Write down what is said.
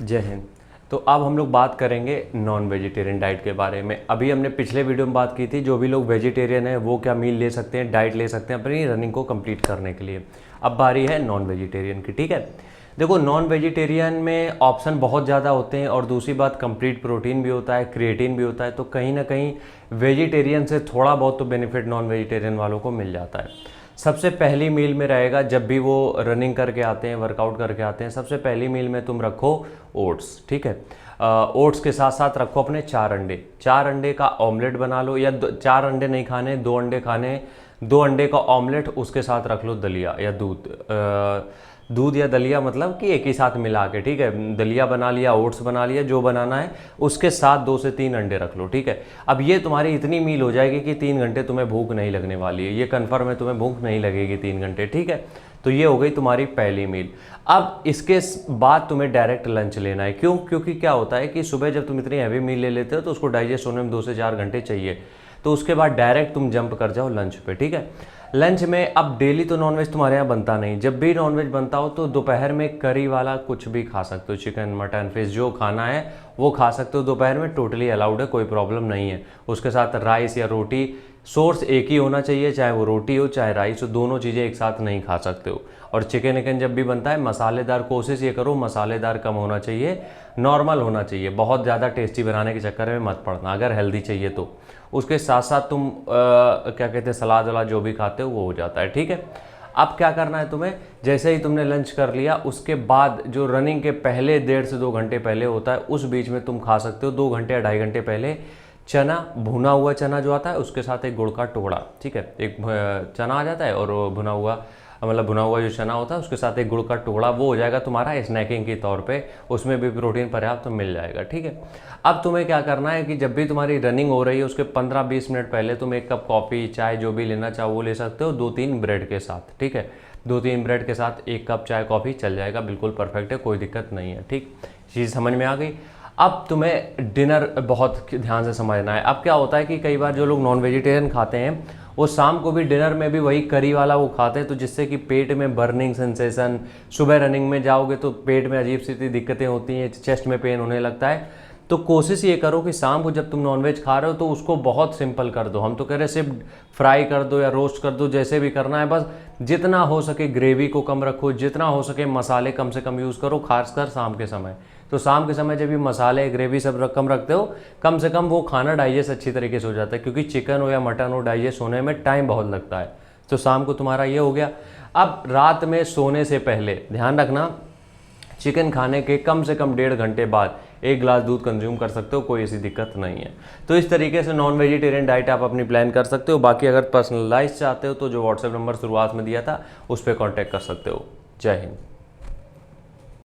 जय हिंद। तो अब हम लोग बात करेंगे नॉन वेजिटेरियन डाइट के बारे में। अभी हमने पिछले वीडियो में बात की थी, जो भी लोग वेजिटेरियन हैं वो क्या मील ले सकते हैं, डाइट ले सकते हैं अपनी रनिंग को कंप्लीट करने के लिए। अब बारी है नॉन वेजिटेरियन की। ठीक है, देखो नॉन वेजिटेरियन में ऑप्शन बहुत ज़्यादा होते हैं और दूसरी बात कंप्लीट प्रोटीन भी होता है, क्रिएटिन भी होता है। तो कहीं ना कहीं वेजिटेरियन से थोड़ा बहुत तो बेनिफिट नॉन वेजिटेरियन वालों को मिल जाता है। सबसे पहली मील में रहेगा, जब भी वो रनिंग करके आते हैं, वर्कआउट करके आते हैं, सबसे पहली मील में तुम रखो ओट्स। ठीक है, ओट्स के साथ साथ रखो अपने 4 अंडे। 4 अंडे का ऑमलेट बना लो, या 4 अंडे नहीं खाने, 2 अंडे खाने, 2 अंडे का ऑमलेट, उसके साथ रख लो दलिया या दूध। दूध या दलिया मतलब कि एक ही साथ मिला के, ठीक है, दलिया बना लिया, ओट्स बना लिया, जो बनाना है, उसके साथ 2 से 3 अंडे रख लो। ठीक है, अब ये तुम्हारी इतनी मील हो जाएगी कि 3 घंटे तुम्हें भूख नहीं लगने वाली है, ये कन्फर्म है, तुम्हें भूख नहीं लगेगी 3 घंटे। ठीक है, तो ये हो गई तुम्हारी पहली मील। अब इसके बाद तुम्हें डायरेक्ट लंच लेना है। क्यों? क्योंकि क्या होता है कि सुबह जब तुम इतनी हैवी मील ले लेते हो तो उसको डाइजेस्ट होने में 2 से 4 घंटे चाहिए। तो उसके बाद डायरेक्ट तुम जंप कर जाओ लंच पे। ठीक है, लंच में अब डेली तो नॉनवेज तुम्हारे यहाँ बनता नहीं, जब भी नॉनवेज बनता हो तो दोपहर में करी वाला कुछ भी खा सकते हो, चिकन मटन फिश जो खाना है वो खा सकते हो दोपहर में, टोटली अलाउड है, कोई प्रॉब्लम नहीं है। उसके साथ राइस या रोटी, सोर्स एक ही होना चाहिए, चाहे वो रोटी हो चाहे राइस हो, दोनों चीज़ें एक साथ नहीं खा सकते हो। और चिकन विकन जब भी बनता है मसालेदार, कोशिश ये करो मसालेदार कम होना चाहिए, नॉर्मल होना चाहिए, बहुत ज़्यादा टेस्टी बनाने के चक्कर में मत पड़ना अगर हेल्दी चाहिए तो। उसके साथ साथ तुम क्या कहते हैं, सलाद वलाद जो भी खाते हो वो हो जाता है। ठीक है, अब क्या करना है तुम्हें, जैसे ही तुमने लंच कर लिया उसके बाद जो रनिंग के पहले 1.5 से 2 घंटे पहले होता है, उस बीच में तुम खा सकते हो 2 घंटे या 2.5 घंटे पहले चना, भुना हुआ चना जो आता है, उसके साथ एक गुड़ का टुकड़ा। ठीक है, एक चना आ जाता है और भुना हुआ, मतलब भुना हुआ जो चना होता है उसके साथ एक गुड़ का टुकड़ा, वो हो जाएगा तुम्हारा स्नैकिंग के तौर पे, उसमें भी प्रोटीन पर्याप्त तो मिल जाएगा। ठीक है, अब तुम्हें क्या करना है कि जब भी तुम्हारी रनिंग हो रही है उसके 15-20 मिनट पहले तुम 1 कप कॉफ़ी चाय जो भी लेना चाहो वो ले सकते हो, 2-3 ब्रेड के साथ। ठीक है, 2-3 ब्रेड के साथ 1 कप चाय कॉफ़ी चल जाएगा, बिल्कुल परफेक्ट है, कोई दिक्कत नहीं है। ठीक, चीज़ समझ में आ गई। अब तुम्हें डिनर बहुत ध्यान से समझना है। अब क्या होता है कि कई बार जो लोग नॉन वेजिटेरियन खाते हैं वो शाम को भी डिनर में भी वही करी वाला वो खाते हैं, तो जिससे कि पेट में बर्निंग सेंसेशन, सुबह रनिंग में जाओगे तो पेट में अजीब सी दिक्कतें होती हैं, चेस्ट में पेन होने लगता है। तो कोशिश ये करो कि शाम को जब तुम नॉनवेज खा रहे हो तो उसको बहुत सिंपल कर दो। हम तो कह रहे हैं सिर्फ फ्राई कर दो या रोस्ट कर दो, जैसे भी करना है, बस जितना हो सके ग्रेवी को कम रखो, जितना हो सके मसाले कम से कम यूज़ करो, खासकर शाम के समय। तो शाम के समय जब भी मसाले ग्रेवी सब कम रखते हो, कम से कम वो खाना डाइजेस्ट अच्छी तरीके से हो जाता है, क्योंकि चिकन हो या मटन हो डाइजेस्ट होने में टाइम बहुत लगता है। तो शाम को तुम्हारा ये हो गया। अब रात में सोने से पहले ध्यान रखना, चिकन खाने के कम से कम 1.5 घंटे बाद 1 गिलास दूध कंज्यूम कर सकते हो, कोई ऐसी दिक्कत नहीं है। तो इस तरीके से नॉन वेजिटेरियन डाइट आप अपनी प्लान कर सकते हो। बाकी अगर पर्सनलाइज चाहते हो तो जो व्हाट्सएप नंबर शुरुआत में दिया था उस पर कॉन्टैक्ट कर सकते हो। जय हिंद।